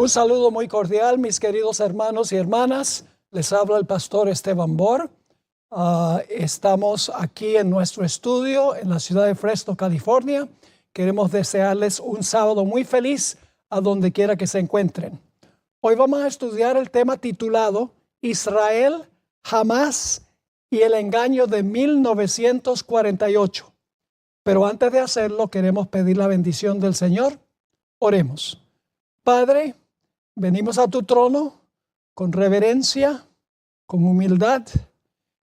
Un saludo muy cordial, mis queridos hermanos y hermanas. Les habla el pastor Esteban Bor. Estamos aquí en nuestro estudio en la ciudad de Fresno, California. Queremos desearles un sábado muy feliz a donde quiera que se encuentren. Hoy vamos a estudiar el tema titulado Israel, Hamás y el engaño de 1948. Pero antes de hacerlo, queremos pedir la bendición del Señor. Oremos. Padre, venimos a tu trono con reverencia, con humildad,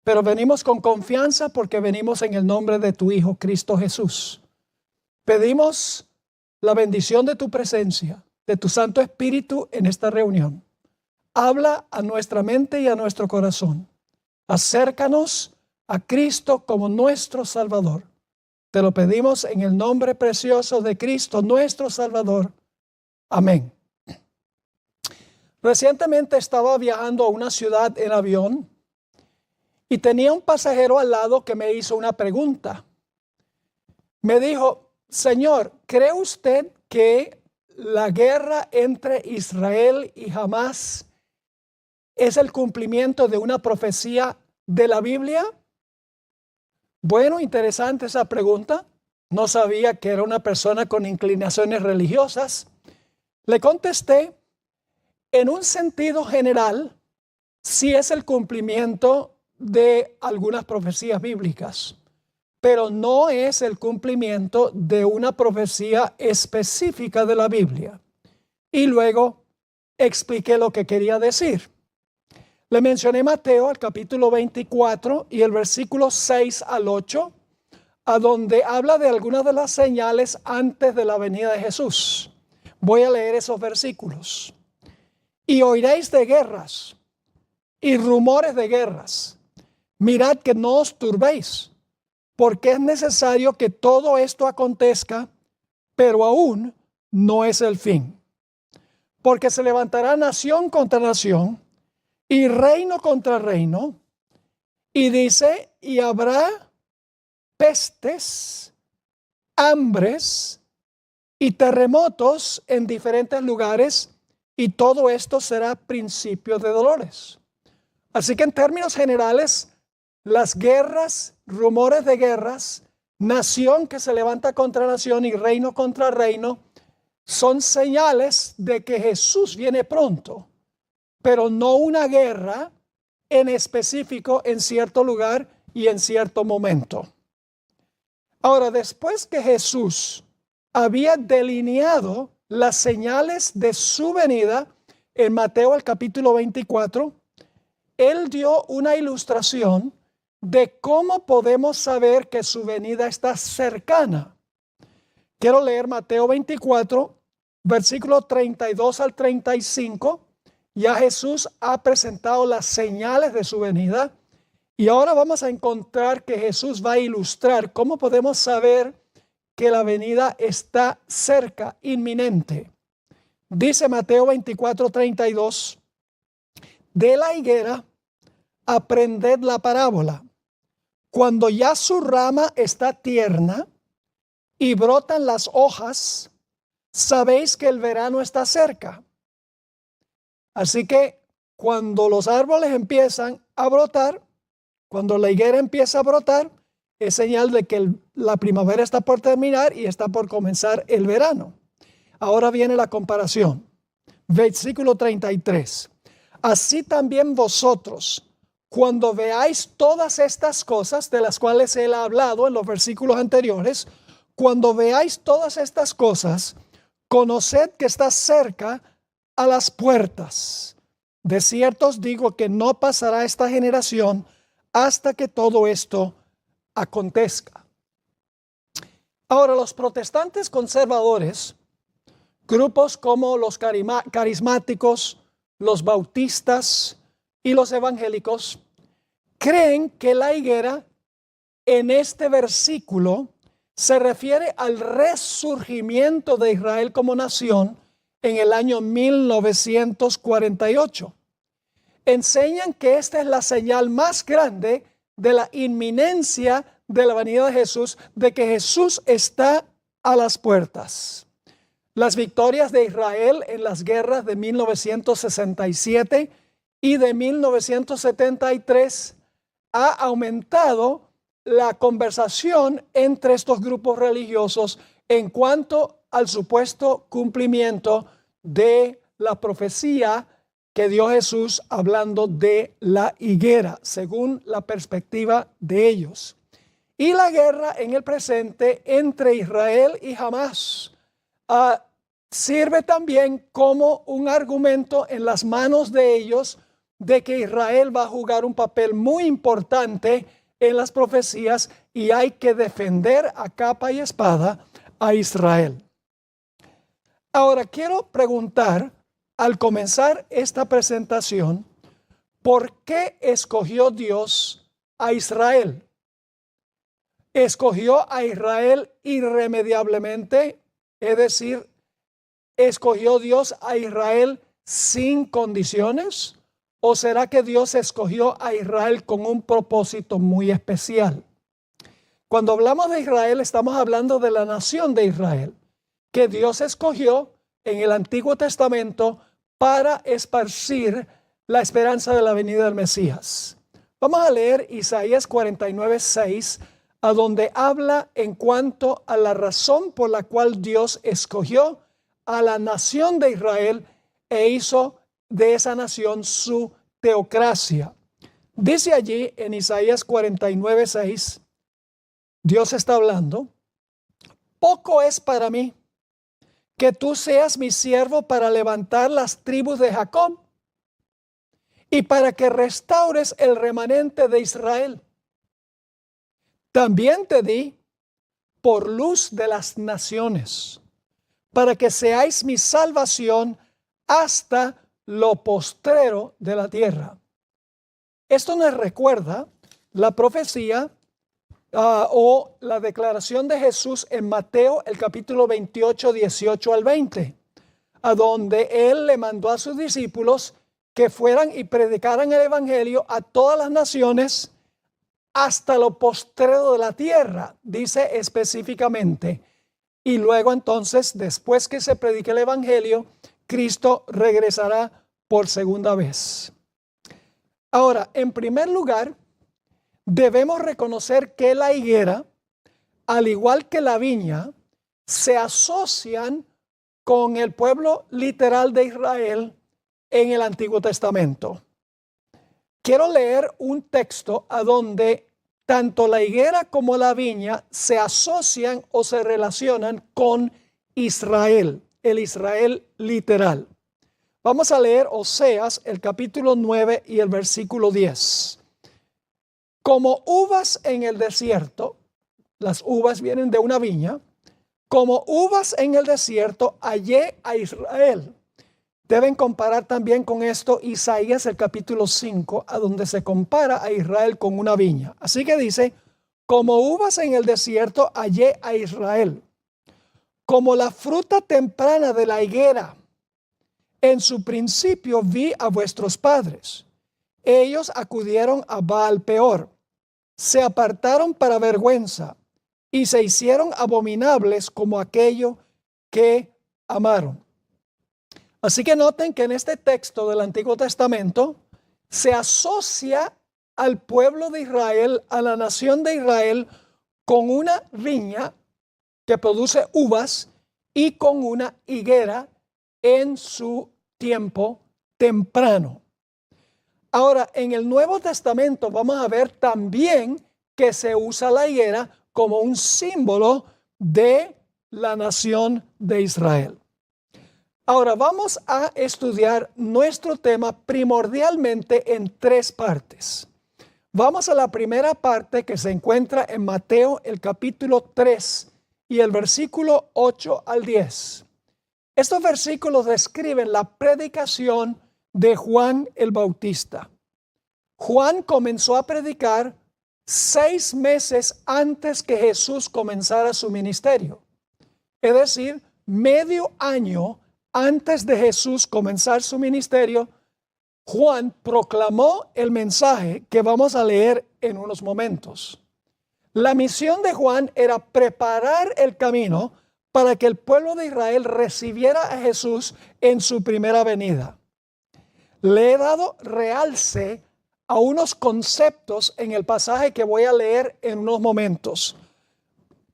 pero venimos con confianza porque venimos en el nombre de tu Hijo Cristo Jesús. Pedimos la bendición de tu presencia, de tu Santo Espíritu en esta reunión. Habla a nuestra mente y a nuestro corazón. Acércanos a Cristo como nuestro Salvador. Te lo pedimos en el nombre precioso de Cristo, nuestro Salvador. Amén. Recientemente estaba viajando a una ciudad en avión y tenía un pasajero al lado que me hizo una pregunta. Me dijo, Señor, ¿cree usted que la guerra entre Israel y Hamás es el cumplimiento de una profecía de la Biblia? Bueno, interesante esa pregunta. No sabía que era una persona con inclinaciones religiosas. Le contesté, en un sentido general, sí es el cumplimiento de algunas profecías bíblicas, pero no es el cumplimiento de una profecía específica de la Biblia. Y luego expliqué lo que quería decir. Le mencioné Mateo, el capítulo 24 y el versículo 6 al 8, a donde habla de algunas de las señales antes de la venida de Jesús. Voy a leer esos versículos. Y oiréis de guerras y rumores de guerras. Mirad que no os turbéis, porque es necesario que todo esto acontezca, pero aún no es el fin. Porque se levantará nación contra nación y reino contra reino, y dice, y habrá pestes, hambres y terremotos en diferentes lugares, y todo esto será principio de dolores. Así que en términos generales, las guerras, rumores de guerras, nación que se levanta contra nación y reino contra reino, son señales de que Jesús viene pronto, pero no una guerra en específico en cierto lugar y en cierto momento. Ahora, después que Jesús había delineado las señales de su venida en Mateo el capítulo 24, él dio una ilustración de cómo podemos saber que su venida está cercana. Quiero leer Mateo 24, versículo 32 al 35. Ya Jesús ha presentado las señales de su venida y ahora vamos a encontrar que Jesús va a ilustrar cómo podemos saber que la venida está cerca, inminente. Dice Mateo 24, 32, de la higuera aprended la parábola. Cuando ya su rama está tierna y brotan las hojas, sabéis que el verano está cerca. Así que cuando los árboles empiezan a brotar, cuando la higuera empieza a brotar, es señal de que la primavera está por terminar y está por comenzar el verano. Ahora viene la comparación. Versículo 33. Así también vosotros, cuando veáis todas estas cosas de las cuales él ha hablado en los versículos anteriores, cuando veáis todas estas cosas, conoced que está cerca a las puertas. De cierto os digo que no pasará esta generación hasta que todo esto acontezca. Ahora, los protestantes conservadores, grupos como los carismáticos, los bautistas y los evangélicos, creen que la higuera en este versículo se refiere al resurgimiento de Israel como nación en el año 1948. Enseñan que esta es la señal más grande de la inminencia de la venida de Jesús, de que Jesús está a las puertas. Las victorias de Israel en las guerras de 1967 y de 1973 ha aumentado la conversación entre estos grupos religiosos en cuanto al supuesto cumplimiento de la profecía que dio Jesús hablando de la higuera, según la perspectiva de ellos. Y la guerra en el presente entre Israel y Hamás sirve también como un argumento en las manos de ellos de que Israel va a jugar un papel muy importante en las profecías y hay que defender a capa y espada a Israel. Ahora quiero preguntar, al comenzar esta presentación, ¿por qué escogió Dios a Israel? ¿Escogió a Israel irremediablemente? Es decir, ¿escogió Dios a Israel sin condiciones? ¿O será que Dios escogió a Israel con un propósito muy especial? Cuando hablamos de Israel, estamos hablando de la nación de Israel, que Dios escogió en el Antiguo Testamento para esparcir la esperanza de la venida del Mesías. Vamos a leer Isaías 49:6, a donde habla en cuanto a la razón por la cual Dios escogió a la nación de Israel e hizo de esa nación su teocracia. Dice allí en Isaías 49:6, Dios está hablando: poco es para mí que tú seas mi siervo para levantar las tribus de Jacob y para que restaures el remanente de Israel. También te di por luz de las naciones, para que seáis mi salvación hasta lo postrero de la tierra. Esto nos recuerda la profecía o la declaración de Jesús en Mateo, el capítulo 28, 18 al 20, a donde Él le mandó a sus discípulos que fueran y predicaran el evangelio a todas las naciones hasta lo postrero de la tierra, dice específicamente. Y luego entonces, después que se predique el evangelio, Cristo regresará por segunda vez. Ahora, en primer lugar, debemos reconocer que la higuera, al igual que la viña, se asocian con el pueblo literal de Israel en el Antiguo Testamento. Quiero leer un texto a donde tanto la higuera como la viña se asocian o se relacionan con Israel, el Israel literal. Vamos a leer Oseas, el capítulo 9 y el versículo 10. Como uvas en el desierto, las uvas vienen de una viña, como uvas en el desierto hallé a Israel. Deben comparar también con esto Isaías el capítulo 5, a donde se compara a Israel con una viña. Así que dice, como uvas en el desierto hallé a Israel, como la fruta temprana de la higuera. En su principio vi a vuestros padres. Ellos acudieron a Baal Peor, se apartaron para vergüenza y se hicieron abominables como aquello que amaron. Así que noten que en este texto del Antiguo Testamento se asocia al pueblo de Israel, a la nación de Israel, con una viña que produce uvas y con una higuera en su tiempo temprano. Ahora, en el Nuevo Testamento vamos a ver también que se usa la higuera como un símbolo de la nación de Israel. Ahora vamos a estudiar nuestro tema primordialmente en tres partes. Vamos a la primera parte que se encuentra en Mateo el capítulo 3 y el versículo 8 al 10. Estos versículos describen la predicación de Juan el Bautista. Juan comenzó a predicar 6 meses antes que Jesús comenzara su ministerio. Es decir, medio año antes de Jesús comenzar su ministerio, Juan proclamó el mensaje que vamos a leer en unos momentos. La misión de Juan era preparar el camino para que el pueblo de Israel recibiera a Jesús en su primera venida. Le he dado realce a unos conceptos en el pasaje que voy a leer en unos momentos,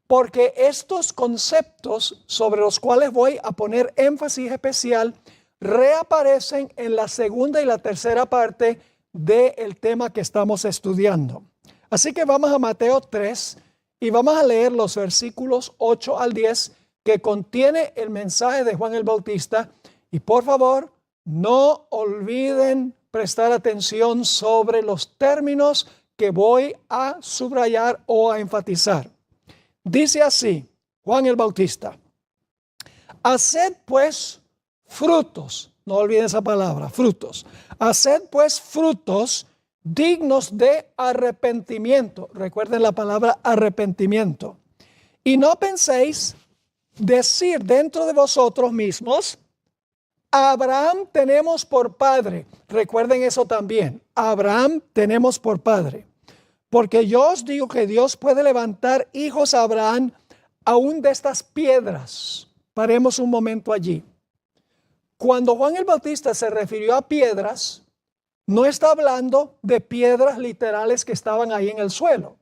porque estos conceptos sobre los cuales voy a poner énfasis especial reaparecen en la segunda y la tercera parte del tema que estamos estudiando. Así que vamos a Mateo 3 y vamos a leer los versículos 8 al 10 que contiene el mensaje de Juan el Bautista. Y por favor, no olviden prestar atención sobre los términos que voy a subrayar o a enfatizar. Dice así, Juan el Bautista: haced pues frutos, no olviden esa palabra, frutos. Haced pues frutos dignos de arrepentimiento. Recuerden la palabra arrepentimiento. Y no penséis decir dentro de vosotros mismos: Abraham tenemos por padre. Recuerden eso también. Abraham tenemos por padre. Porque yo os digo que Dios puede levantar hijos a Abraham aún de estas piedras. Paremos un momento allí. Cuando Juan el Bautista se refirió a piedras, no está hablando de piedras literales que estaban ahí en el suelo.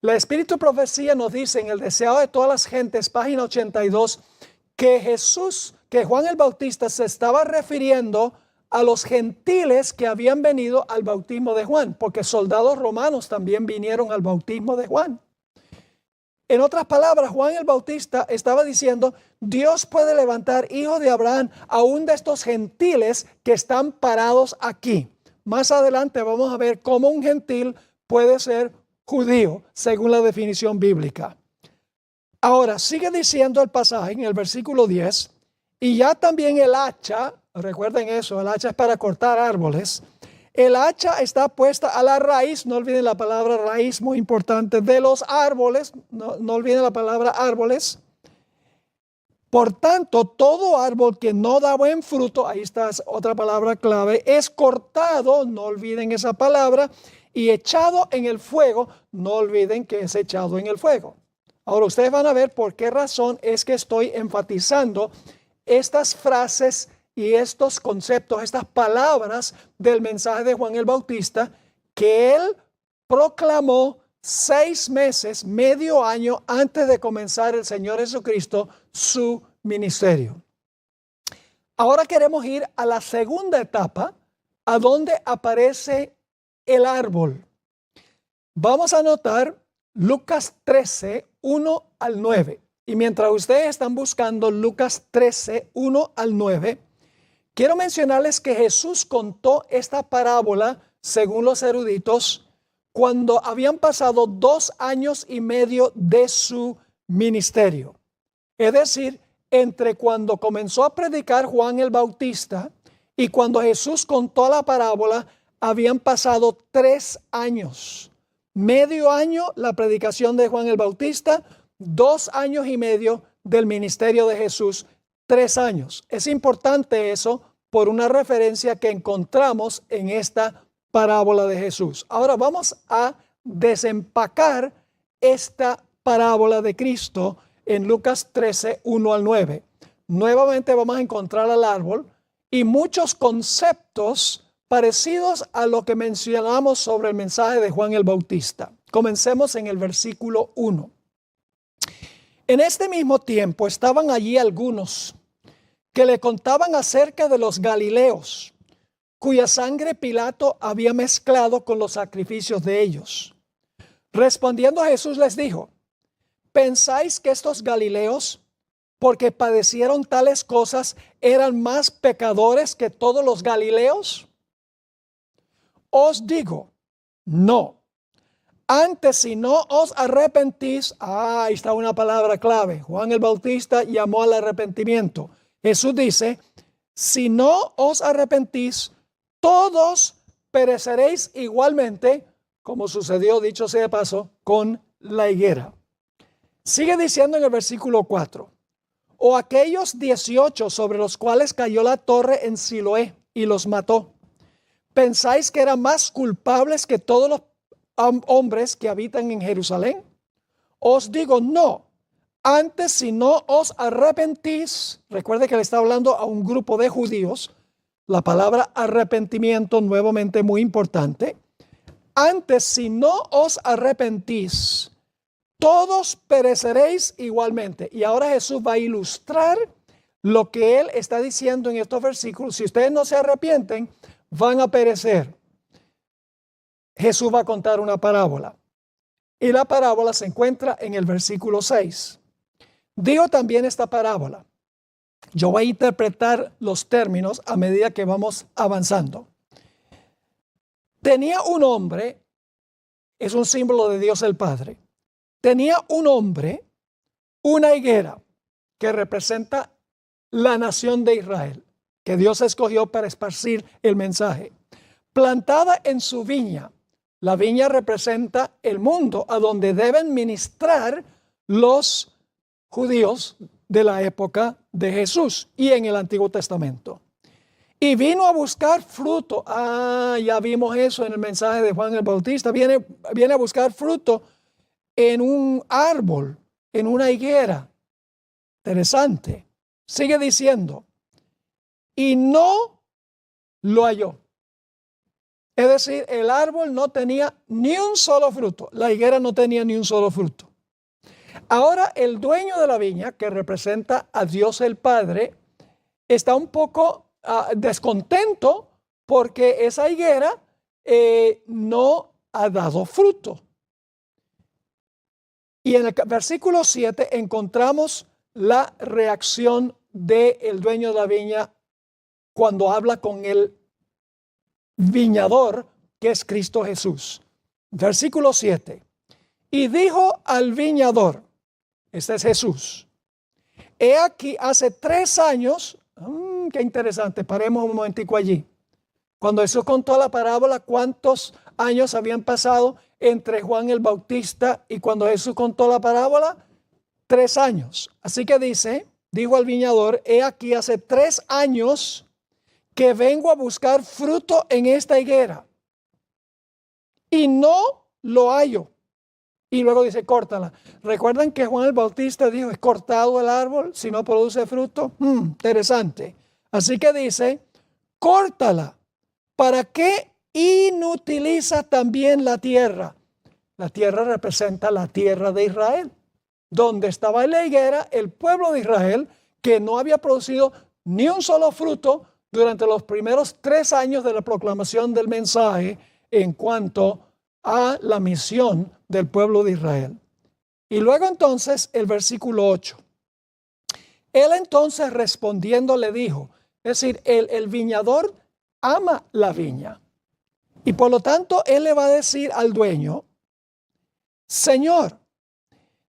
La Espíritu Profecía nos dice en el Deseado de todas las gentes, página 82, que Juan el Bautista se estaba refiriendo a los gentiles que habían venido al bautismo de Juan, porque soldados romanos también vinieron al bautismo de Juan. En otras palabras, Juan el Bautista estaba diciendo: Dios puede levantar hijos de Abraham aún de estos gentiles que están parados aquí. Más adelante vamos a ver cómo un gentil puede ser judío, según la definición bíblica. Ahora, sigue diciendo el pasaje en el versículo 10, y ya también el hacha, recuerden eso, el hacha es para cortar árboles. El hacha está puesta a la raíz, no olviden la palabra raíz, muy importante, de los árboles, no olviden la palabra árboles. Por tanto, todo árbol que no da buen fruto, ahí está otra palabra clave, es cortado, no olviden esa palabra, y echado en el fuego, no olviden que es echado en el fuego. Ahora ustedes van a ver por qué razón es que estoy enfatizando estas frases y estos conceptos, estas palabras del mensaje de Juan el Bautista, que él proclamó 6 meses, medio año antes de comenzar el Señor Jesucristo su ministerio. Ahora queremos ir a la segunda etapa, a donde aparece el árbol. Vamos a notar Lucas 13, 1 al 9. Y mientras ustedes están buscando Lucas 13, 1 al 9, quiero mencionarles que Jesús contó esta parábola, según los eruditos, cuando habían pasado 2 años y medio de su ministerio. Es decir, entre cuando comenzó a predicar Juan el Bautista y cuando Jesús contó la parábola, habían pasado 3 años. Medio año la predicación de Juan el Bautista, 2 años y medio del ministerio de Jesús, 3 años. Es importante eso por una referencia que encontramos en esta parábola de Jesús. Ahora vamos a desempacar esta parábola de Cristo en Lucas 13, 1 al 9. Nuevamente vamos a encontrar al árbol y muchos conceptos parecidos a lo que mencionamos sobre el mensaje de Juan el Bautista. Comencemos en el versículo 1. En este mismo tiempo estaban allí algunos que le contaban acerca de los galileos, cuya sangre Pilato había mezclado con los sacrificios de ellos. Respondiendo Jesús les dijo: ¿pensáis que estos galileos, porque padecieron tales cosas, eran más pecadores que todos los galileos? Os digo, no. Antes, si no os arrepentís, ahí está una palabra clave. Juan el Bautista llamó al arrepentimiento. Jesús dice, si no os arrepentís, todos pereceréis igualmente, como sucedió, dicho sea de paso, con la higuera. Sigue diciendo en el versículo 4, o aquellos 18 sobre los cuales cayó la torre en Siloé y los mató, ¿pensáis que eran más culpables que todos los hombres que habitan en Jerusalén? Os digo, no. Antes, si no os arrepentís, recuerde que le está hablando a un grupo de judíos, la palabra arrepentimiento nuevamente muy importante. Antes, si no os arrepentís, todos pereceréis igualmente. Y ahora Jesús va a ilustrar lo que él está diciendo en estos versículos. Si ustedes no se arrepienten, van a perecer. Jesús va a contar una parábola. Y la parábola se encuentra en el versículo 6. Digo también esta parábola. Yo voy a interpretar los términos a medida que vamos avanzando. Tenía un hombre, es un símbolo de Dios el Padre. Tenía un hombre una higuera que representa la nación de Israel, que Dios escogió para esparcir el mensaje. Plantada en su viña. La viña representa el mundo a donde deben ministrar los judíos de la época de Jesús y en el Antiguo Testamento. Y vino a buscar fruto. Ya vimos eso en el mensaje de Juan el Bautista. Viene a buscar fruto en un árbol, en una higuera. Interesante. Sigue diciendo, y no lo halló. Es decir, el árbol no tenía ni un solo fruto. La higuera no tenía ni un solo fruto. Ahora el dueño de la viña, que representa a Dios el Padre, está un poco descontento porque esa higuera no ha dado fruto. Y en el versículo 7 encontramos la reacción del dueño de la viña cuando habla con el viñador, que es Cristo Jesús. Versículo 7. Y dijo al viñador, este es Jesús, he aquí hace 3 años, qué interesante, paremos un momentico allí. Cuando Jesús contó la parábola, ¿cuántos años habían pasado entre Juan el Bautista y cuando Jesús contó la parábola? 3 años. Así que dijo al viñador, he aquí hace 3 años que vengo a buscar fruto en esta higuera y no lo hallo. Y luego dice, córtala. ¿Recuerdan que Juan el Bautista dijo, es cortado el árbol si no produce fruto? Interesante. Así que dice, córtala. ¿Para qué inutiliza también la tierra? La tierra representa la tierra de Israel, donde estaba la higuera, el pueblo de Israel, que no había producido ni un solo fruto durante los primeros 3 años de la proclamación del mensaje en cuanto a la misión del pueblo de Israel. Y luego entonces el versículo 8. Él entonces respondiendo le dijo, es decir, el viñador ama la viña. Y por lo tanto él le va a decir al dueño, Señor,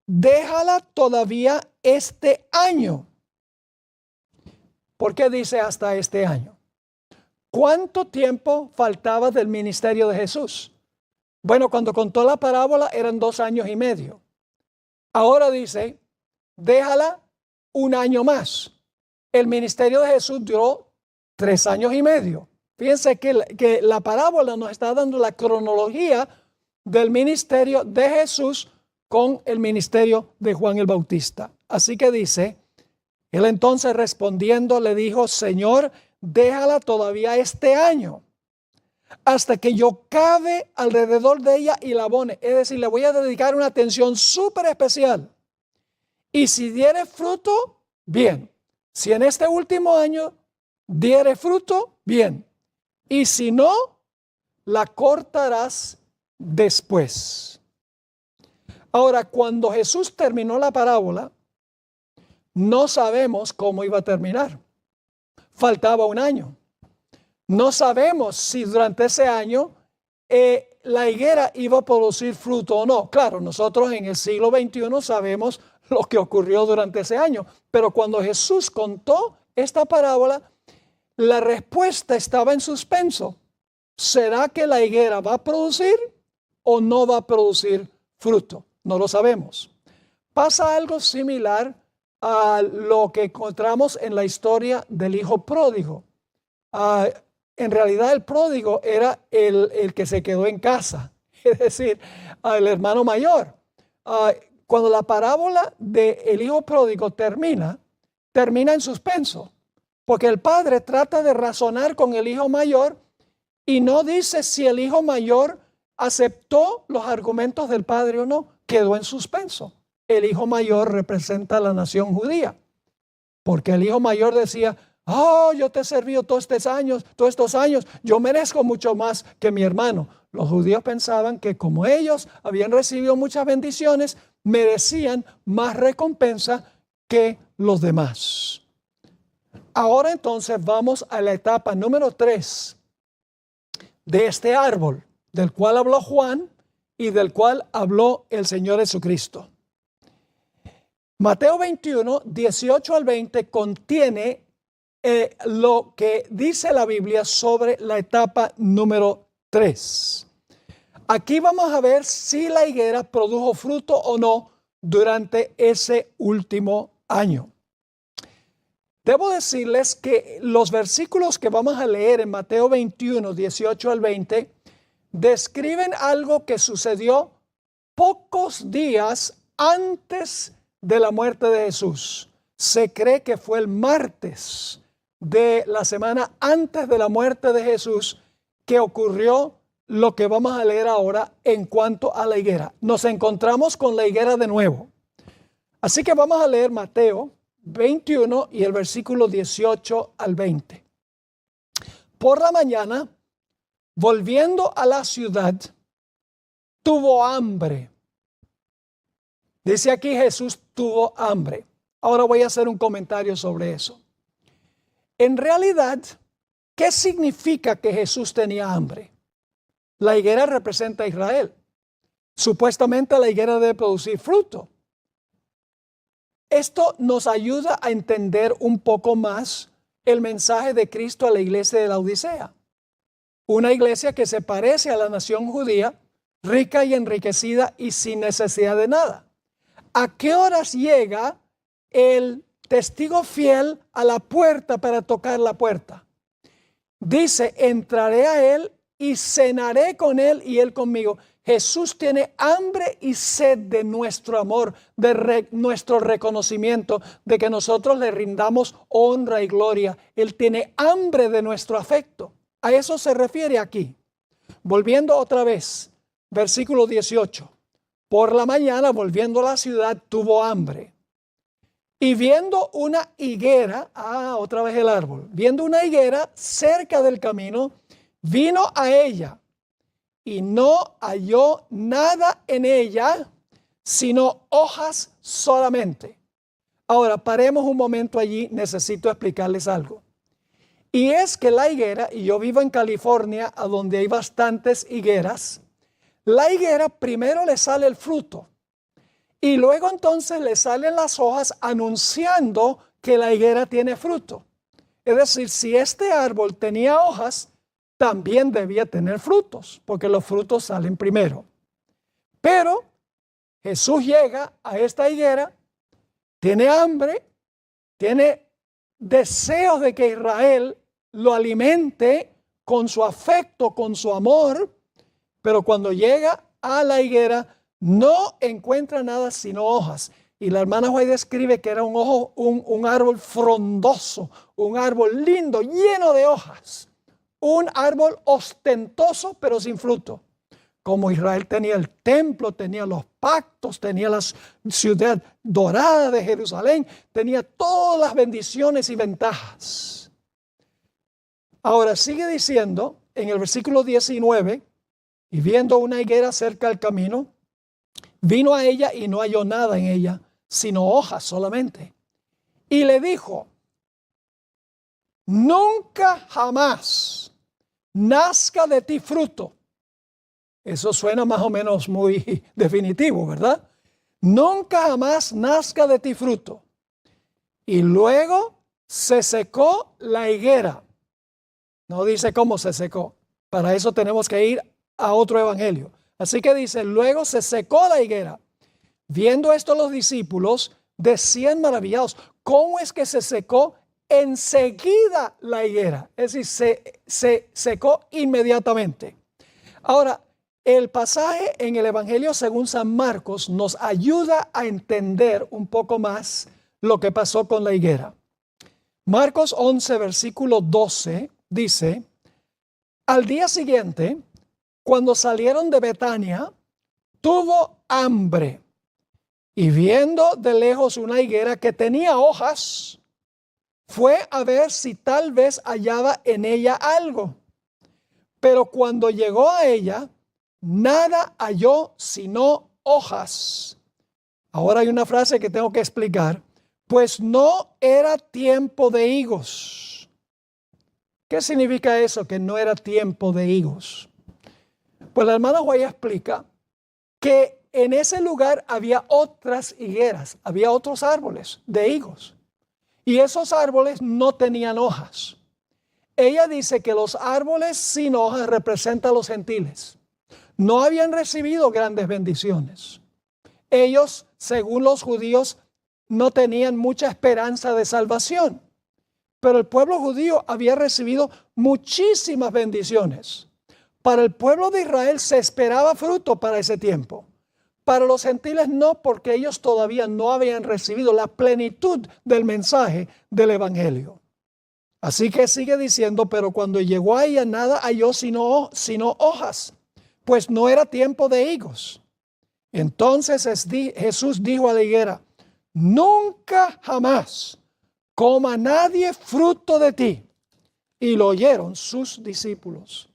déjala todavía este año. ¿Por qué dice hasta este año? ¿Cuánto tiempo faltaba del ministerio de Jesús? Bueno, cuando contó la parábola eran 2 años y medio. Ahora dice, déjala 1 año más. El ministerio de Jesús duró 3 años y medio. Fíjense que la parábola nos está dando la cronología del ministerio de Jesús con el ministerio de Juan el Bautista. Así que dice, él entonces respondiendo le dijo, Señor, déjala todavía este año, hasta que yo cabe alrededor de ella y la abone. Es decir, le voy a dedicar una atención súper especial. Y si diere fruto, bien. Si en este último año diere fruto, bien. Y si no, la cortarás después. Ahora, cuando Jesús terminó la parábola, no sabemos cómo iba a terminar. Faltaba 1 año. No sabemos si durante ese año la higuera iba a producir fruto o no. Claro, nosotros en el siglo XXI sabemos lo que ocurrió durante ese año. Pero cuando Jesús contó esta parábola, la respuesta estaba en suspenso. ¿Será que la higuera va a producir o no va a producir fruto? No lo sabemos. Pasa algo similar a lo que encontramos en la historia del hijo pródigo. En realidad el pródigo era el que se quedó en casa, es decir, el hermano mayor. cuando la parábola del hijo pródigo termina en suspenso, porque el padre trata de razonar con el hijo mayor y no dice si el hijo mayor aceptó los argumentos del padre o no. Quedó en suspenso. El hijo mayor representa a la nación judía, porque el hijo mayor decía: yo te he servido todos estos años, yo merezco mucho más que mi hermano. Los judíos pensaban que como ellos habían recibido muchas bendiciones, merecían más recompensa que los demás. Ahora entonces vamos a la etapa número 3 de este árbol, del cual habló Juan y del cual habló el Señor Jesucristo. Mateo 21, 18 al 20 contiene lo que dice la Biblia sobre la etapa número 3. Aquí vamos a ver si la higuera produjo fruto o no durante ese último año. Debo decirles que los versículos que vamos a leer en Mateo 21, 18 al 20, describen algo que sucedió pocos días antes de la muerte de Jesús. Se cree que fue el martes de la semana antes de la muerte de Jesús que ocurrió lo que vamos a leer ahora en cuanto a la higuera. Nos encontramos con la higuera de nuevo. Así que vamos a leer Mateo 21 y el versículo 18 al 20. Por la mañana, volviendo a la ciudad, tuvo hambre. Dice aquí Jesús tuvo hambre. Ahora voy a hacer un comentario sobre eso. En realidad, ¿qué significa que Jesús tenía hambre? La higuera representa a Israel. Supuestamente la higuera debe producir fruto. Esto nos ayuda a entender un poco más el mensaje de Cristo a la iglesia de la Odisea. Una iglesia que se parece a la nación judía, rica y enriquecida y sin necesidad de nada. ¿A qué horas llega el testigo fiel a la puerta para tocar la puerta? Dice: entraré a él y cenaré con él y él conmigo. Jesús tiene hambre y sed de nuestro amor, de nuestro reconocimiento, de que nosotros le rindamos honra y gloria. Él tiene hambre de nuestro afecto. A eso se refiere aquí. Volviendo otra vez, versículo 18. Por la mañana, volviendo a la ciudad, tuvo hambre. Y viendo una higuera, otra vez el árbol, viendo una higuera cerca del camino, vino a ella y no halló nada en ella, sino hojas solamente. Ahora, paremos un momento allí, necesito explicarles algo. Y es que la higuera, y yo vivo en California, a donde hay bastantes higueras, la higuera primero le sale el fruto y luego entonces le salen las hojas anunciando que la higuera tiene fruto. Es decir, si este árbol tenía hojas, también debía tener frutos, porque los frutos salen primero. Pero Jesús llega a esta higuera, tiene hambre, tiene deseos de que Israel lo alimente con su afecto, con su amor, pero cuando llega a la higuera no encuentra nada sino hojas. Y la hermana White describe que era un árbol frondoso, un árbol lindo, lleno de hojas. Un árbol ostentoso pero sin fruto. Como Israel tenía el templo, tenía los pactos, tenía la ciudad dorada de Jerusalén, tenía todas las bendiciones y ventajas. Ahora sigue diciendo en el versículo 19, y viendo una higuera cerca del camino, vino a ella y no halló nada en ella, sino hojas solamente. Y le dijo: nunca jamás nazca de ti fruto. Eso suena más o menos muy definitivo, ¿verdad? Nunca jamás nazca de ti fruto. Y luego se secó la higuera. No dice cómo se secó. Para eso tenemos que ir a otro evangelio. Así que dice: luego se secó la higuera. Viendo esto los discípulos decían maravillados: ¿cómo es que se secó enseguida la higuera? Es decir, se secó inmediatamente. Ahora, el pasaje en el Evangelio según San Marcos nos ayuda a entender un poco más lo que pasó con la higuera. Marcos 11, versículo 12 dice: al día siguiente, cuando salieron de Betania, tuvo hambre, y viendo de lejos una higuera que tenía hojas, fue a ver si tal vez hallaba en ella algo. Pero cuando llegó a ella, nada halló sino hojas. Ahora hay una frase que tengo que explicar. Pues no era tiempo de higos. ¿Qué significa eso, que no era tiempo de higos? Pues la hermana Guaya explica que en ese lugar había otras higueras, había otros árboles de higos. Y esos árboles no tenían hojas. Ella dice que los árboles sin hojas representan a los gentiles. No habían recibido grandes bendiciones. Ellos, según los judíos, no tenían mucha esperanza de salvación. Pero el pueblo judío había recibido muchísimas bendiciones. Para el pueblo de Israel se esperaba fruto para ese tiempo. Para los gentiles no, porque ellos todavía no habían recibido la plenitud del mensaje del evangelio. Así que sigue diciendo, pero cuando llegó a ella nada halló sino hojas, pues no era tiempo de higos. Entonces Jesús dijo a la higuera: nunca jamás coma nadie fruto de ti. Y lo oyeron sus discípulos.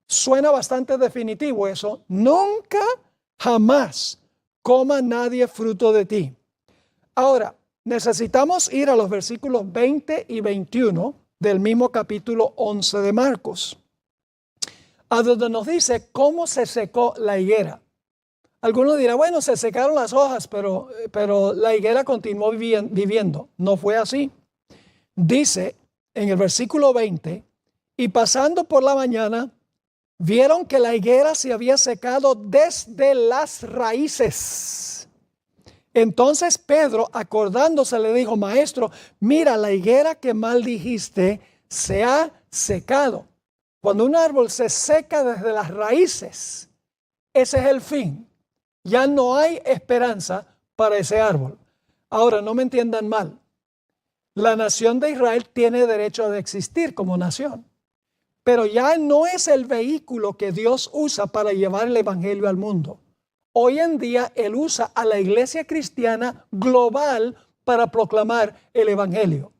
Suena bastante definitivo eso. Nunca jamás coma nadie fruto de ti. Ahora, necesitamos ir a los versículos 20 y 21 del mismo capítulo 11 de Marcos, a donde nos dice cómo se secó la higuera. Algunos dirán, bueno, se secaron las hojas, pero la higuera continuó viviendo. No fue así. Dice en el versículo 20, y pasando por la mañana, vieron que la higuera se había secado desde las raíces. Entonces Pedro, acordándose, le dijo: maestro, mira, la higuera que maldijiste se ha secado. Cuando un árbol se seca desde las raíces, ese es el fin. Ya no hay esperanza para ese árbol. Ahora, no me entiendan mal. La nación de Israel tiene derecho de existir como nación, pero ya no es el vehículo que Dios usa para llevar el evangelio al mundo. Hoy en día Él usa a la iglesia cristiana global para proclamar el evangelio.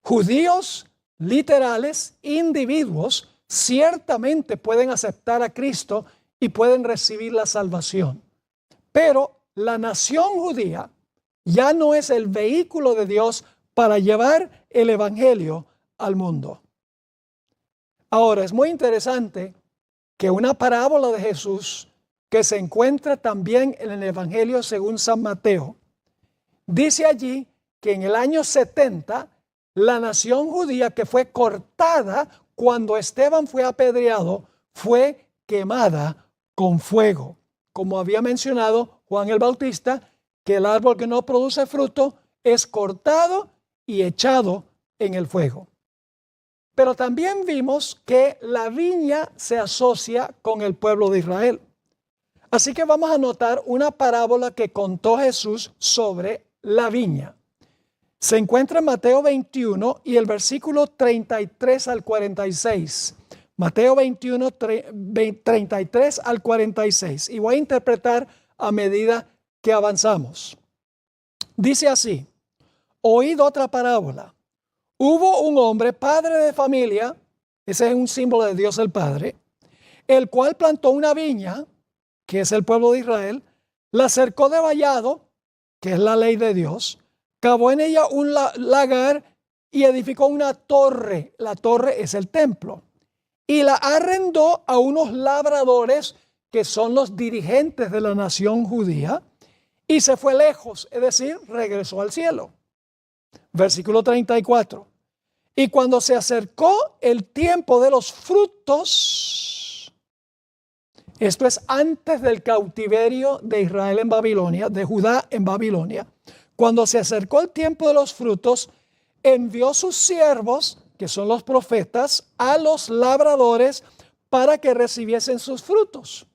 Judíos literales, individuos, ciertamente pueden aceptar a Cristo y pueden recibir la salvación. Pero la nación judía ya no es el vehículo de Dios para llevar el evangelio al mundo. Ahora, es muy interesante que una parábola de Jesús que se encuentra también en el Evangelio según San Mateo, dice allí que en el año 70, la nación judía que fue cortada cuando Esteban fue apedreado, fue quemada con fuego. Como había mencionado Juan el Bautista, que el árbol que no produce fruto es cortado y echado en el fuego. Pero también vimos que la viña se asocia con el pueblo de Israel. Así que vamos a notar una parábola que contó Jesús sobre la viña. Se encuentra en Mateo 21 y el versículo 33 al 46. Mateo 21, 33 al 46. Y voy a interpretar a medida que avanzamos. Dice así: oíd otra parábola. Hubo un hombre, padre de familia, ese es un símbolo de Dios el Padre, el cual plantó una viña, que es el pueblo de Israel, la cercó de vallado, que es la ley de Dios, cavó en ella un lagar y edificó una torre. La torre es el templo. Y la arrendó a unos labradores que son los dirigentes de la nación judía, y se fue lejos, es decir, regresó al cielo. Versículo 34. Y cuando se acercó el tiempo de los frutos, esto es antes del cautiverio de Israel en Babilonia, de Judá en Babilonia, cuando se acercó el tiempo de los frutos, envió sus siervos, que son los profetas, a los labradores para que recibiesen sus frutos.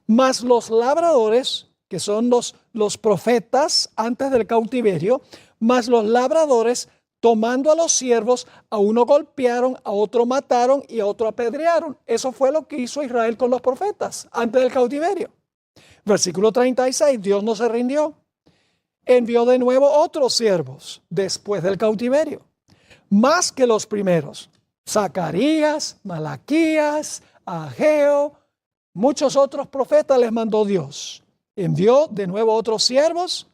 Mas los labradores, que son los profetas antes del cautiverio, mas los labradores, tomando a los siervos, a uno golpearon, a otro mataron y a otro apedrearon. Eso fue lo que hizo Israel con los profetas antes del cautiverio. Versículo 36, Dios no se rindió. Envió de nuevo otros siervos después del cautiverio, más que los primeros. Zacarías, Malaquías, Ageo, muchos otros profetas les mandó Dios. Envió de nuevo otros siervos,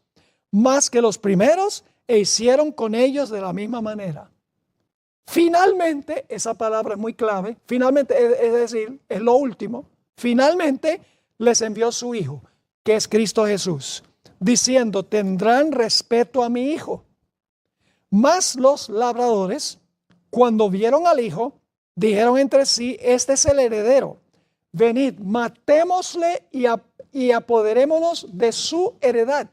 más que los primeros, e hicieron con ellos de la misma manera. Finalmente, esa palabra es muy clave, finalmente, es decir, es lo último, finalmente les envió su Hijo, que es Cristo Jesús, diciendo, tendrán respeto a mi Hijo. Mas los labradores, cuando vieron al Hijo, dijeron entre sí, este es el heredero. Venid, matémosle y apoderémonos de su heredad.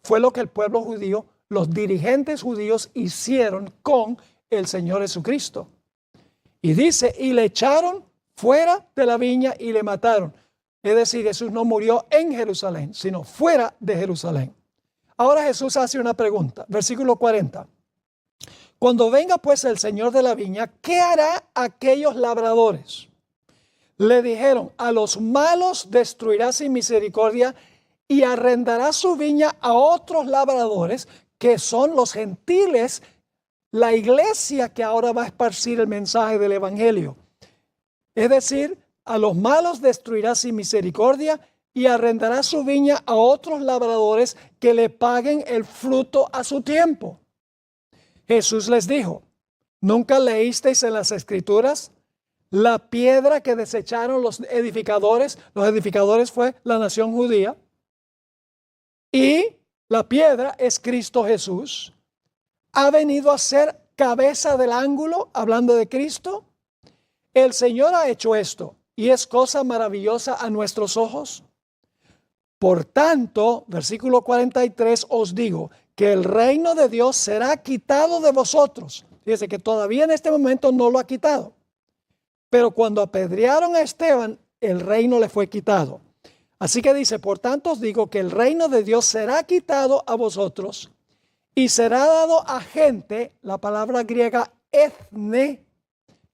Fue lo que el pueblo judío, los dirigentes judíos hicieron con el Señor Jesucristo. Y dice, y le echaron fuera de la viña y le mataron. Es decir, Jesús no murió en Jerusalén, sino fuera de Jerusalén. Ahora Jesús hace una pregunta, versículo 40. Cuando venga pues el Señor de la viña, ¿qué hará aquellos labradores? Le dijeron, a los malos destruirá sin misericordia y arrendará su viña a otros labradores, que son los gentiles, la iglesia que ahora va a esparcir el mensaje del evangelio. Es decir, a los malos destruirá sin misericordia y arrendará su viña a otros labradores que le paguen el fruto a su tiempo. Jesús les dijo, ¿nunca leísteis en las Escrituras la piedra que desecharon los edificadores? Los edificadores fue la nación judía. Y la piedra es Cristo Jesús. Ha venido a ser cabeza del ángulo, hablando de Cristo. El Señor ha hecho esto y es cosa maravillosa a nuestros ojos. Por tanto, versículo 43, os digo que el reino de Dios será quitado de vosotros. Fíjense que todavía en este momento no lo ha quitado. Pero cuando apedrearon a Esteban, el reino le fue quitado. Así que dice, por tanto os digo que el reino de Dios será quitado a vosotros y será dado a gente, la palabra griega ethne,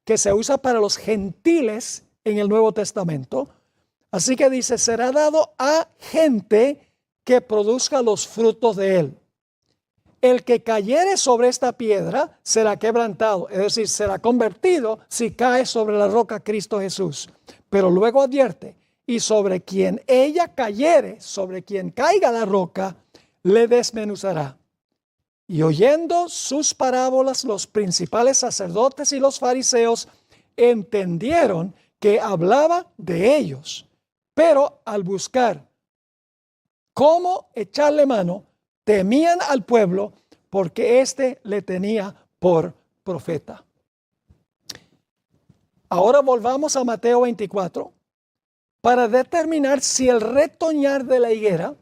que se usa para los gentiles en el Nuevo Testamento. Así que dice, será dado a gente que produzca los frutos de él. El que cayere sobre esta piedra será quebrantado, es decir, será convertido si cae sobre la roca Cristo Jesús. Pero luego advierte, y sobre quien ella cayere, sobre quien caiga la roca, le desmenuzará. Y oyendo sus parábolas, los principales sacerdotes y los fariseos entendieron que hablaba de ellos. Pero al buscar cómo echarle mano, temían al pueblo porque éste le tenía por profeta. Ahora volvamos a Mateo 24 para determinar si el retoñar de la higuera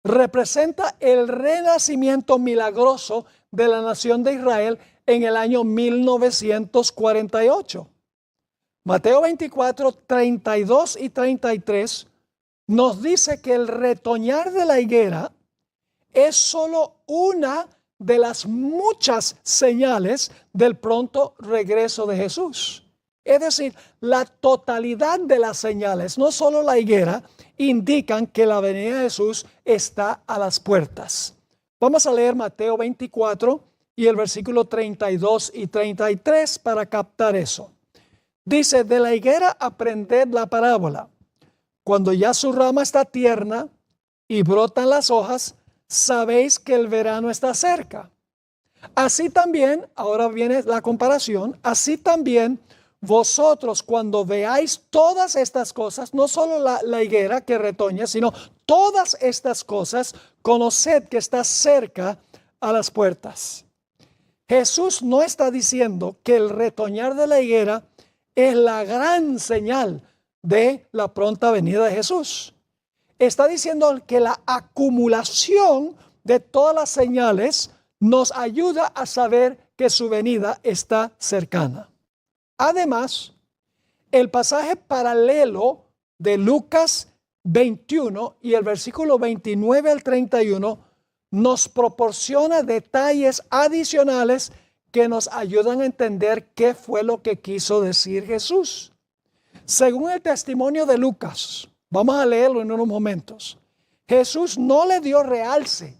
representa el renacimiento milagroso de la nación de Israel en el año 1948. Mateo 24, 32 y 33 nos dice que el retoñar de la higuera es solo una de las muchas señales del pronto regreso de Jesús. Es decir, la totalidad de las señales, no solo la higuera, indican que la venida de Jesús está a las puertas. Vamos a leer Mateo 24 y el versículo 32 y 33 para captar eso. Dice, de la higuera aprended la parábola. Cuando ya su rama está tierna y brotan las hojas, sabéis que el verano está cerca. Así también, ahora viene la comparación, así también vosotros cuando veáis todas estas cosas, no solo la higuera que retoña, sino todas estas cosas, conoced que está cerca a las puertas. Jesús no está diciendo que el retoñar de la higuera es la gran señal de la pronta venida de Jesús. Está diciendo que la acumulación de todas las señales nos ayuda a saber que su venida está cercana. Además, el pasaje paralelo de Lucas 21 y el versículo 29 al 31 nos proporciona detalles adicionales que nos ayudan a entender qué fue lo que quiso decir Jesús. Según el testimonio de Lucas, vamos a leerlo en unos momentos, Jesús no le dio realce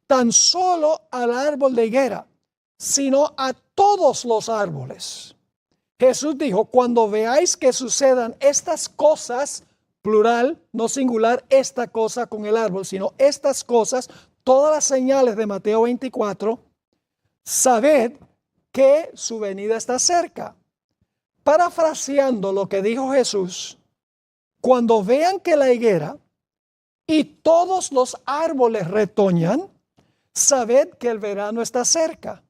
tan solo al árbol de higuera, sino a todos los árboles. Jesús dijo, cuando veáis que sucedan estas cosas, plural, no singular, esta cosa con el árbol, sino estas cosas, todas las señales de Mateo 24, sabed que su venida está cerca. Parafraseando lo que dijo Jesús, cuando vean que la higuera y todos los árboles retoñan, sabed que el verano está cerca.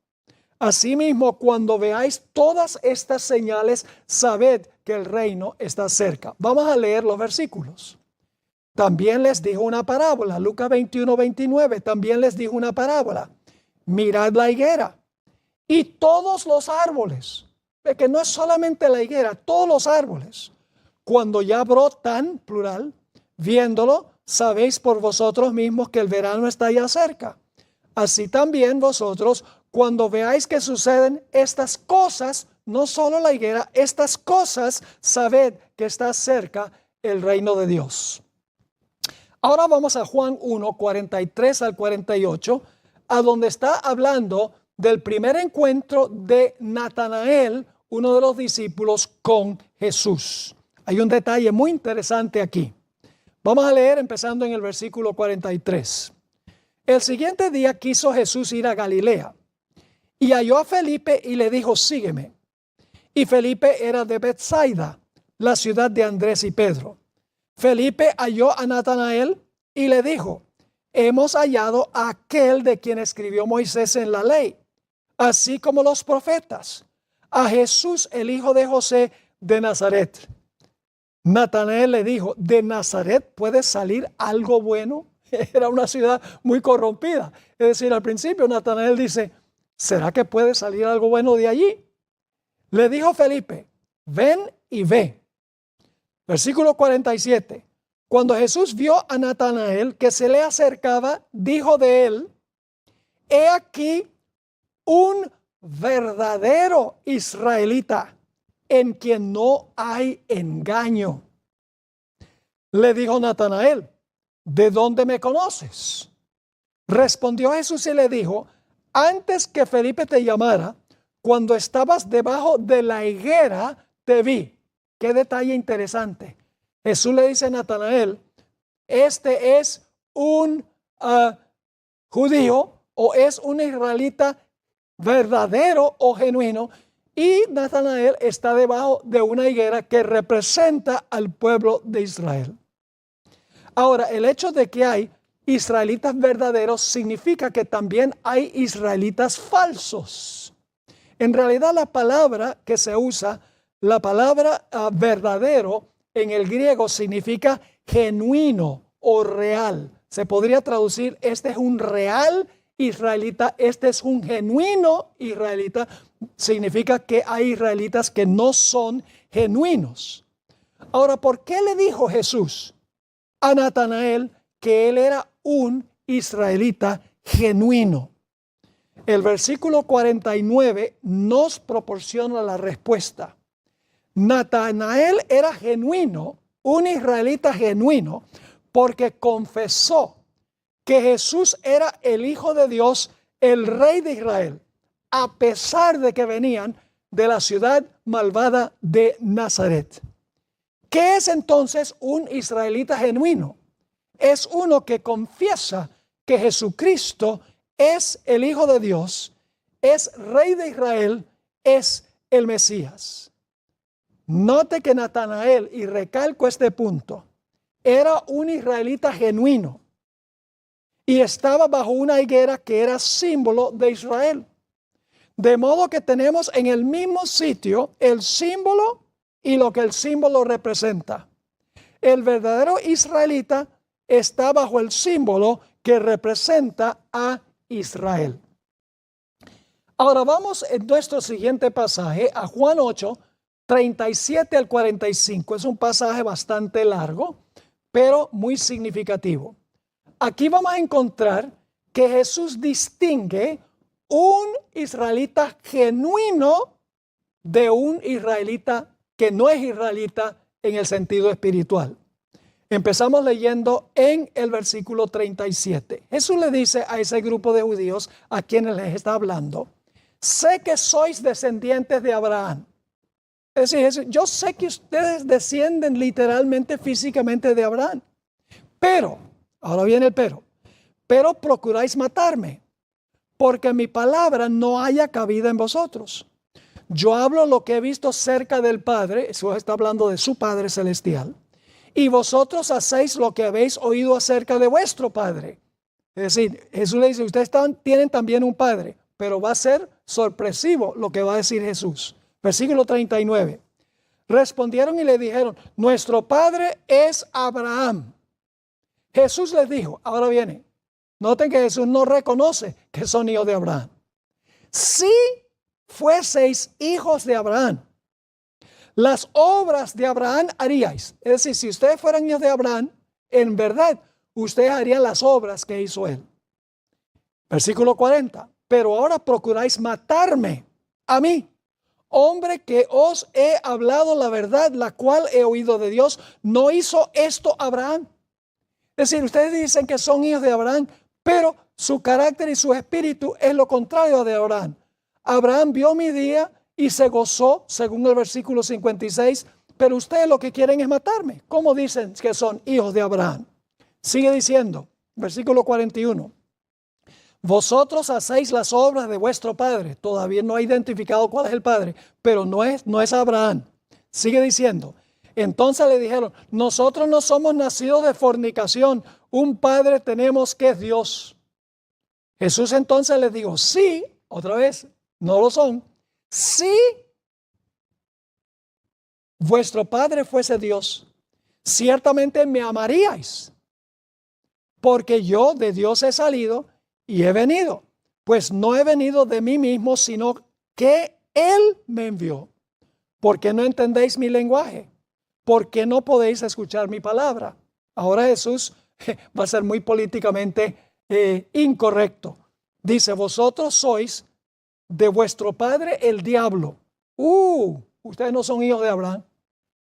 Asimismo, cuando veáis todas estas señales, sabed que el reino está cerca. Vamos a leer los versículos. También les dijo una parábola, Lucas 21, 29, también les dijo una parábola. Mirad la higuera y todos los árboles, que no es solamente la higuera, todos los árboles, cuando ya brotan, plural, viéndolo, sabéis por vosotros mismos que el verano está ya cerca. Así también vosotros, cuando veáis que suceden estas cosas, no solo la higuera, estas cosas, sabed que está cerca el reino de Dios. Ahora vamos a Juan 1, 43 al 48, a donde está hablando del primer encuentro de Natanael, uno de los discípulos, con Jesús. Hay un detalle muy interesante aquí. Vamos a leer empezando en el versículo 43. El siguiente día quiso Jesús ir a Galilea y halló a Felipe y le dijo, sígueme. Y Felipe era de Betsaida, la ciudad de Andrés y Pedro. Felipe halló a Natanael y le dijo, hemos hallado a aquel de quien escribió Moisés en la ley, así como los profetas, a Jesús, el hijo de José de Nazaret. Natanael le dijo, ¿de Nazaret puede salir algo bueno? Era una ciudad muy corrompida. Es decir, al principio Natanael dice, ¿será que puede salir algo bueno de allí? Le dijo Felipe, ven y ve. Versículo 47. Cuando Jesús vio a Natanael que se le acercaba, dijo de él, he aquí un verdadero israelita en quien no hay engaño. Le dijo Natanael, ¿de dónde me conoces? Respondió Jesús y le dijo, antes que Felipe te llamara, cuando estabas debajo de la higuera, te vi. Qué detalle interesante. Jesús le dice a Natanael, este es un judío o es un israelita verdadero o genuino, y Natanael está debajo de una higuera que representa al pueblo de Israel. Ahora, el hecho de que hay israelitas verdaderos significa que también hay israelitas falsos. En realidad la palabra que se usa, la palabra verdadero en el griego significa genuino o real. Se podría traducir, este es un real israelita, este es un genuino israelita. Significa que hay israelitas que no son genuinos. Ahora, ¿por qué le dijo Jesús a Natanael que él era un israelita genuino? El versículo 49 nos proporciona la respuesta. Natanael era genuino, un israelita genuino, porque confesó que Jesús era el Hijo de Dios, el Rey de Israel, a pesar de que venían de la ciudad malvada de Nazaret. ¿Qué es entonces un israelita genuino? Es uno que confiesa que Jesucristo es el Hijo de Dios, es Rey de Israel, es el Mesías. Note que Natanael, y recalco este punto, era un israelita genuino y estaba bajo una higuera que era símbolo de Israel. De modo que tenemos en el mismo sitio el símbolo y lo que el símbolo representa. El verdadero israelita está bajo el símbolo que representa a Israel. Ahora vamos en nuestro siguiente pasaje a Juan 8, 37 al 45. Es un pasaje bastante largo, pero muy significativo. Aquí vamos a encontrar que Jesús distingue un israelita genuino de un israelita que no es israelita en el sentido espiritual. Empezamos leyendo en el versículo 37. Jesús le dice a ese grupo de judíos a quienes les está hablando: sé que sois descendientes de Abraham. Es decir, yo sé que ustedes descienden literalmente, físicamente de Abraham. Pero, ahora viene el pero procuráis matarme, porque mi palabra no haya cabida en vosotros. Yo hablo lo que he visto cerca del Padre, eso está hablando de su Padre celestial, y vosotros hacéis lo que habéis oído acerca de vuestro Padre. Es decir, Jesús le dice, ustedes tienen también un Padre, pero va a ser sorpresivo lo que va a decir Jesús. Versículo 39. Respondieron y le dijeron, nuestro Padre es Abraham. Jesús les dijo, ahora viene, noten que Jesús no reconoce que son hijos de Abraham. Si fueseis hijos de Abraham, las obras de Abraham haríais. Es decir, si ustedes fueran hijos de Abraham, en verdad, ustedes harían las obras que hizo él. Versículo 40. Pero ahora procuráis matarme a mí, hombre que os he hablado la verdad, la cual he oído de Dios. ¿No hizo esto Abraham? Es decir, ustedes dicen que son hijos de Abraham, pero su carácter y su espíritu es lo contrario de Abraham. Abraham vio mi día y se gozó, según el versículo 56, pero ustedes lo que quieren es matarme. ¿Cómo dicen que son hijos de Abraham? Sigue diciendo, versículo 41. Vosotros hacéis las obras de vuestro padre. Todavía no ha identificado cuál es el padre, pero no es Abraham. Sigue diciendo. Entonces le dijeron, nosotros no somos nacidos de fornicación, un padre tenemos que es Dios. Jesús entonces les dijo, sí, otra vez, no lo son. Si vuestro Padre fuese Dios, ciertamente me amaríais, porque yo de Dios he salido y he venido, pues no he venido de mí mismo, sino que Él me envió. ¿Por qué no entendéis mi lenguaje? ¿Por qué no podéis escuchar mi palabra? Ahora Jesús va a ser muy políticamente incorrecto. Dice, vosotros sois de vuestro padre el diablo. Ustedes no son hijos de Abraham,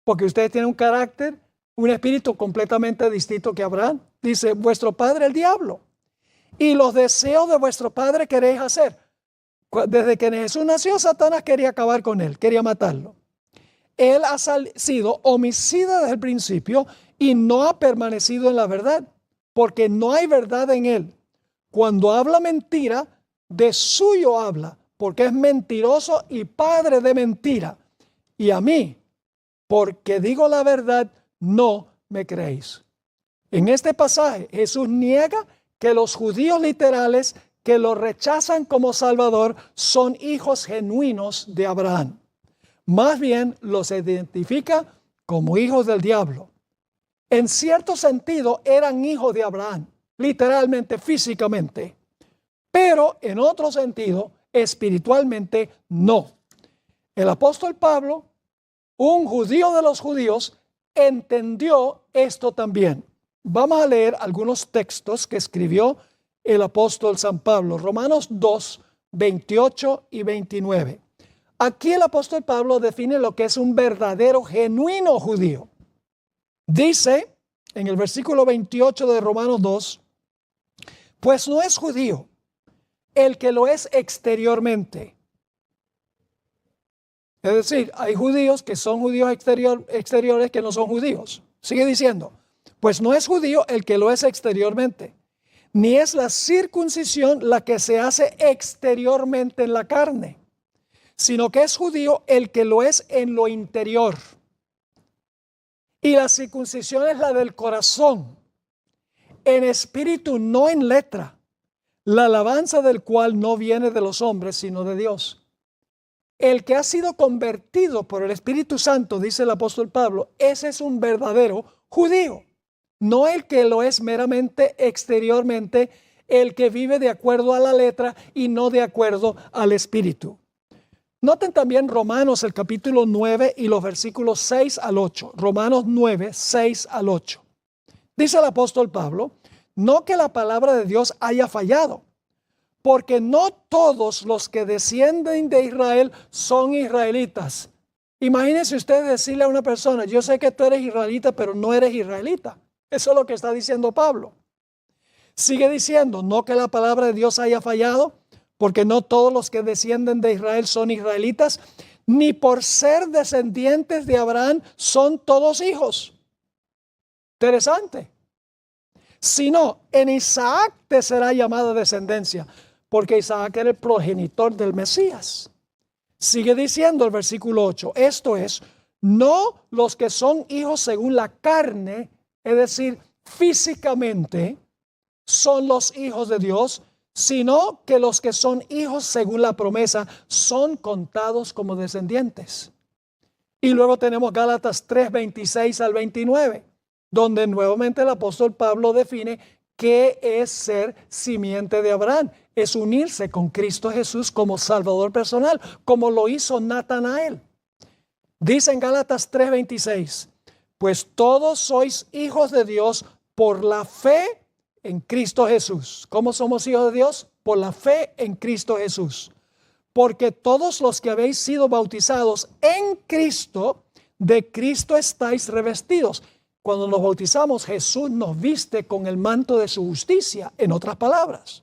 porque ustedes tienen un carácter, un espíritu completamente distinto que Abraham. Dice, vuestro padre el diablo. Y los deseos de vuestro padre queréis hacer. Desde que Jesús nació, Satanás quería acabar con él, quería matarlo. Él ha sido homicida desde el principio y no ha permanecido en la verdad, porque no hay verdad en él. Cuando habla mentira, de suyo habla, porque es mentiroso y padre de mentira. Y a mí, porque digo la verdad, no me creéis. En este pasaje, Jesús niega que los judíos literales que lo rechazan como Salvador son hijos genuinos de Abraham. Más bien los identifica como hijos del diablo. En cierto sentido eran hijos de Abraham, literalmente, físicamente, pero en otro sentido, espiritualmente, no. El apóstol Pablo, un judío de los judíos, entendió esto también. Vamos a leer algunos textos que escribió el apóstol San Pablo. Romanos 2, 28 y 29. Aquí el apóstol Pablo define lo que es un verdadero, genuino judío. Dice en el versículo 28 de Romanos 2, pues no es judío el que lo es exteriormente. Es decir, hay judíos que son judíos exteriores que no son judíos. Sigue diciendo, pues no es judío el que lo es exteriormente, ni es la circuncisión la que se hace exteriormente en la carne, sino que es judío el que lo es en lo interior. Y la circuncisión es la del corazón, en espíritu, no en letra, la alabanza del cual no viene de los hombres, sino de Dios. El que ha sido convertido por el Espíritu Santo, dice el apóstol Pablo, ese es un verdadero judío. No el que lo es meramente exteriormente, el que vive de acuerdo a la letra y no de acuerdo al espíritu. Noten también Romanos el capítulo 9 y los versículos 6 al 8. Romanos 9, 6 al 8. Dice el apóstol Pablo, no que la palabra de Dios haya fallado, porque no todos los que descienden de Israel son israelitas. Imagínense usted decirle a una persona, yo sé que tú eres israelita, pero no eres israelita. Eso es lo que está diciendo Pablo. Sigue diciendo, no que la palabra de Dios haya fallado, porque no todos los que descienden de Israel son israelitas, ni por ser descendientes de Abraham son todos hijos. Interesante. Sino en Isaac te será llamada descendencia, porque Isaac era el progenitor del Mesías. Sigue diciendo el versículo 8, esto es, no los que son hijos según la carne, es decir, físicamente, son los hijos de Dios, sino que los que son hijos según la promesa son contados como descendientes. Y luego tenemos Gálatas 3, 26 al 29, donde nuevamente el apóstol Pablo define qué es ser simiente de Abraham. Es unirse con Cristo Jesús como Salvador personal, como lo hizo Natanael. Dice en Gálatas 3, 26, pues todos sois hijos de Dios por la fe en Cristo Jesús. ¿Cómo somos hijos de Dios? Por la fe en Cristo Jesús. Porque todos los que habéis sido bautizados en Cristo, de Cristo estáis revestidos. Cuando nos bautizamos, Jesús nos viste con el manto de su justicia, en otras palabras.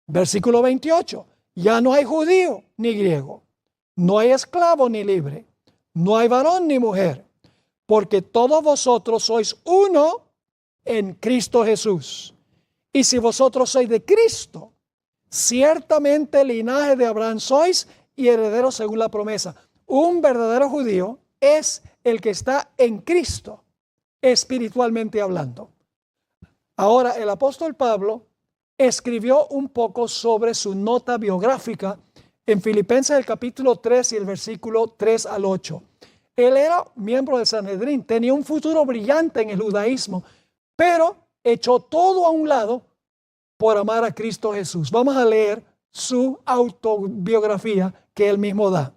Versículo 28, ya no hay judío ni griego, no hay esclavo ni libre, no hay varón ni mujer, porque todos vosotros sois uno en Cristo Jesús. Y si vosotros sois de Cristo, ciertamente el linaje de Abraham sois y herederos según la promesa. Un verdadero judío es el que está en Cristo, espiritualmente hablando. Ahora el apóstol Pablo escribió un poco sobre su nota biográfica en Filipenses el capítulo 3 y el versículo 3 al 8. Él era miembro del Sanedrín, tenía un futuro brillante en el judaísmo, pero echó todo a un lado por amar a Cristo Jesús. Vamos a leer su autobiografía que él mismo da.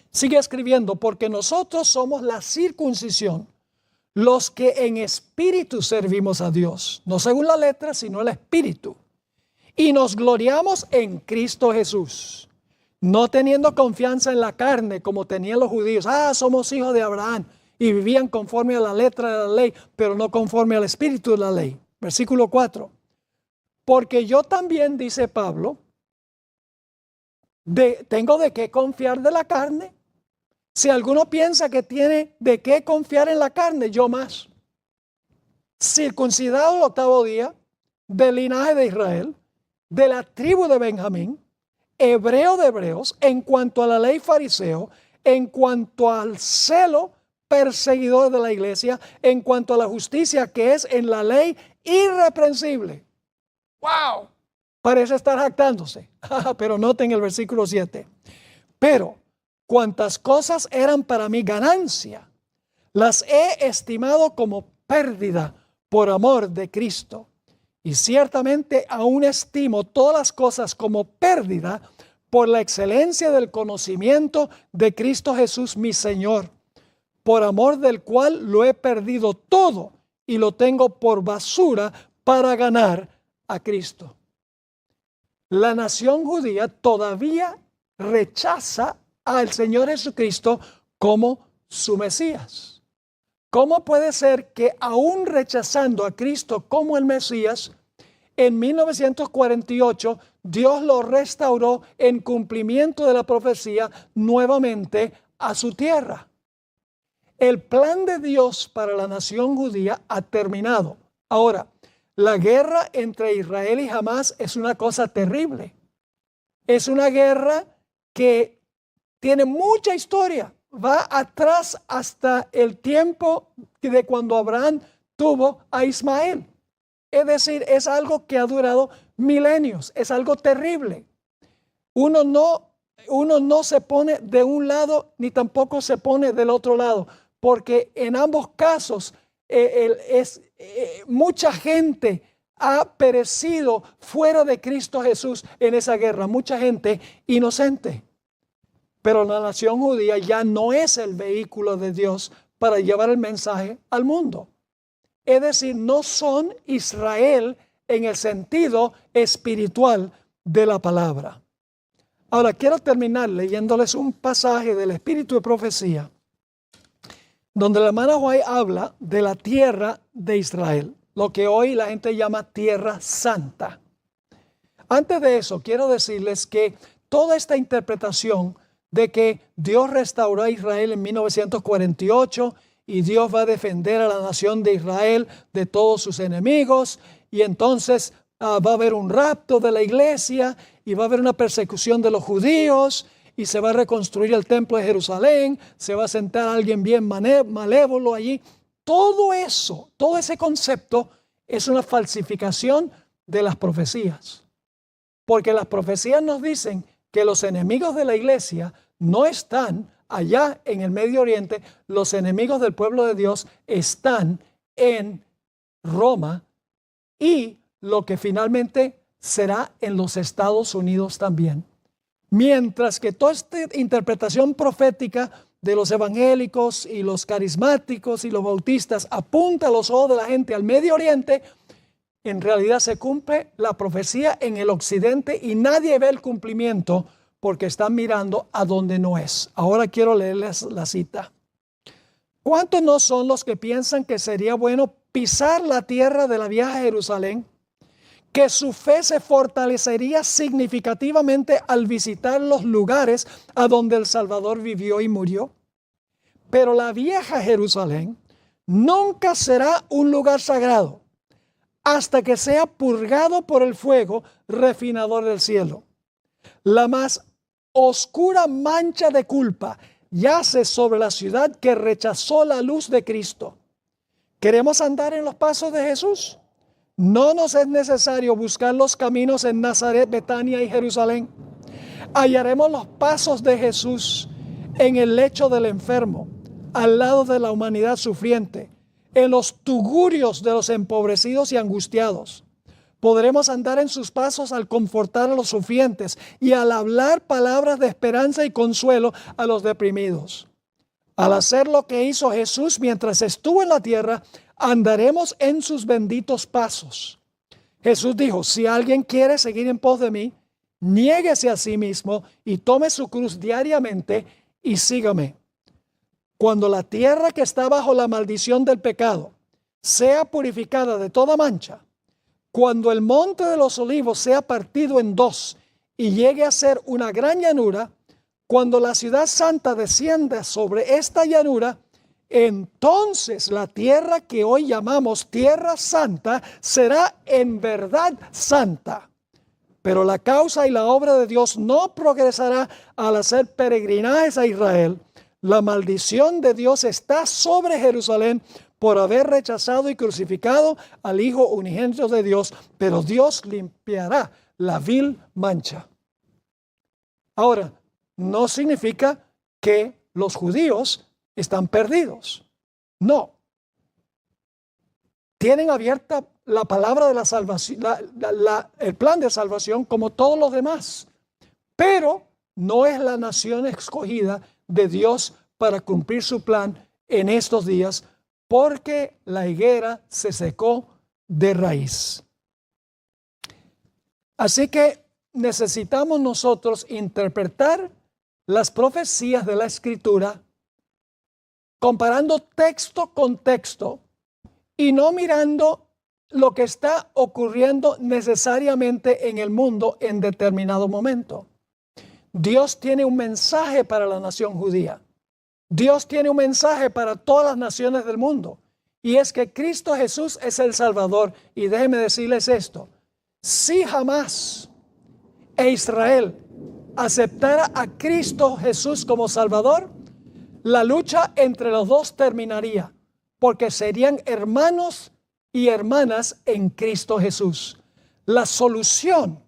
Sigue escribiendo, porque nosotros somos la circuncisión, los que en espíritu servimos a Dios, no según la letra, sino el espíritu. Y nos gloriamos en Cristo Jesús, no teniendo confianza en la carne como tenían los judíos. Somos hijos de Abraham y vivían conforme a la letra de la ley, pero no conforme al espíritu de la ley. Versículo 4. Porque yo también, dice Pablo, tengo de qué confiar de la carne. Si alguno piensa que tiene de qué confiar en la carne, yo más. Circuncidado el 8º día, del linaje de Israel, de la tribu de Benjamín, hebreo de hebreos, en cuanto a la ley fariseo, en cuanto al celo perseguidor de la iglesia, en cuanto a la justicia que es en la ley irreprensible. ¡Wow! Parece estar jactándose. Pero noten el versículo 7. Pero cuantas cosas eran para mí ganancia, las he estimado como pérdida por amor de Cristo. Y ciertamente aún estimo todas las cosas como pérdida por la excelencia del conocimiento de Cristo Jesús mi Señor, por amor del cual lo he perdido todo y lo tengo por basura para ganar a Cristo. La nación judía todavía rechaza al Señor Jesucristo como su Mesías. ¿Cómo puede ser que aún rechazando a Cristo como el Mesías, en 1948 Dios lo restauró en cumplimiento de la profecía nuevamente a su tierra? El plan de Dios para la nación judía ha terminado. Ahora, la guerra entre Israel y Hamás es una cosa terrible. Es una guerra que tiene mucha historia. Va atrás hasta el tiempo de cuando Abraham tuvo a Ismael. Es decir, es algo que ha durado milenios. Es algo terrible. Uno no se pone de un lado ni tampoco se pone del otro lado, porque en ambos casos mucha gente ha perecido fuera de Cristo Jesús en esa guerra. Mucha gente inocente. Pero la nación judía ya no es el vehículo de Dios para llevar el mensaje al mundo. Es decir, no son Israel en el sentido espiritual de la palabra. Ahora, quiero terminar leyéndoles un pasaje del Espíritu de Profecía, donde la hermana White habla de la tierra de Israel, lo que hoy la gente llama Tierra Santa. Antes de eso, quiero decirles que toda esta interpretación de que Dios restauró a Israel en 1948 y Dios va a defender a la nación de Israel de todos sus enemigos, y entonces va a haber un rapto de la iglesia y va a haber una persecución de los judíos y se va a reconstruir el templo de Jerusalén, se va a sentar alguien bien malévolo allí. Todo eso, todo ese concepto es una falsificación de las profecías. Porque las profecías nos dicen que los enemigos de la iglesia no están allá en el Medio Oriente, los enemigos del pueblo de Dios están en Roma y lo que finalmente será en los Estados Unidos también. Mientras que toda esta interpretación profética de los evangélicos y los carismáticos y los bautistas apunta los ojos de la gente al Medio Oriente, en realidad se cumple la profecía en el occidente y nadie ve el cumplimiento porque están mirando a donde no es. Ahora quiero leerles la cita. ¿Cuántos no son los que piensan que sería bueno pisar la tierra de la vieja Jerusalén? Que su fe se fortalecería significativamente al visitar los lugares a donde el Salvador vivió y murió. Pero la vieja Jerusalén nunca será un lugar sagrado hasta que sea purgado por el fuego refinador del cielo. La más oscura mancha de culpa yace sobre la ciudad que rechazó la luz de Cristo. ¿Queremos andar en los pasos de Jesús? No nos es necesario buscar los caminos en Nazaret, Betania y Jerusalén. Hallaremos los pasos de Jesús en el lecho del enfermo, al lado de la humanidad sufriente, en los tugurios de los empobrecidos y angustiados. Podremos andar en sus pasos al confortar a los sufrientes y al hablar palabras de esperanza y consuelo a los deprimidos. Al hacer lo que hizo Jesús mientras estuvo en la tierra, andaremos en sus benditos pasos. Jesús dijo, si alguien quiere seguir en pos de mí, niéguese a sí mismo y tome su cruz diariamente y sígame. Cuando la tierra que está bajo la maldición del pecado sea purificada de toda mancha, cuando el monte de los olivos sea partido en dos y llegue a ser una gran llanura, cuando la ciudad santa descienda sobre esta llanura, entonces la tierra que hoy llamamos Tierra Santa será en verdad santa. Pero la causa y la obra de Dios no progresará al hacer peregrinajes a Israel. La maldición de Dios está sobre Jerusalén por haber rechazado y crucificado al Hijo unigénito de Dios, pero Dios limpiará la vil mancha. Ahora, no significa que los judíos están perdidos. No. Tienen abierta la palabra de la salvación, el plan de salvación como todos los demás. Pero no es la nación escogida de Dios para cumplir su plan en estos días, porque la higuera se secó de raíz. Así que necesitamos nosotros interpretar las profecías de la Escritura comparando texto con texto y no mirando lo que está ocurriendo necesariamente en el mundo en determinado momento. Dios tiene un mensaje para la nación judía. Dios tiene un mensaje para todas las naciones del mundo. Y es que Cristo Jesús es el Salvador. Y déjenme decirles esto. Si jamás Israel aceptara a Cristo Jesús como Salvador, la lucha entre los dos terminaría, porque serían hermanos y hermanas en Cristo Jesús. La solución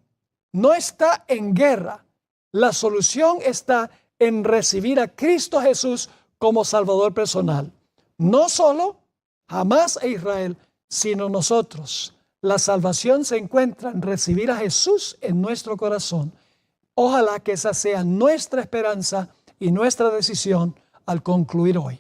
no está en guerra, la solución está en recibir a Cristo Jesús como Salvador personal. No solo jamás a Israel, sino nosotros. La salvación se encuentra en recibir a Jesús en nuestro corazón. Ojalá que esa sea nuestra esperanza y nuestra decisión al concluir hoy.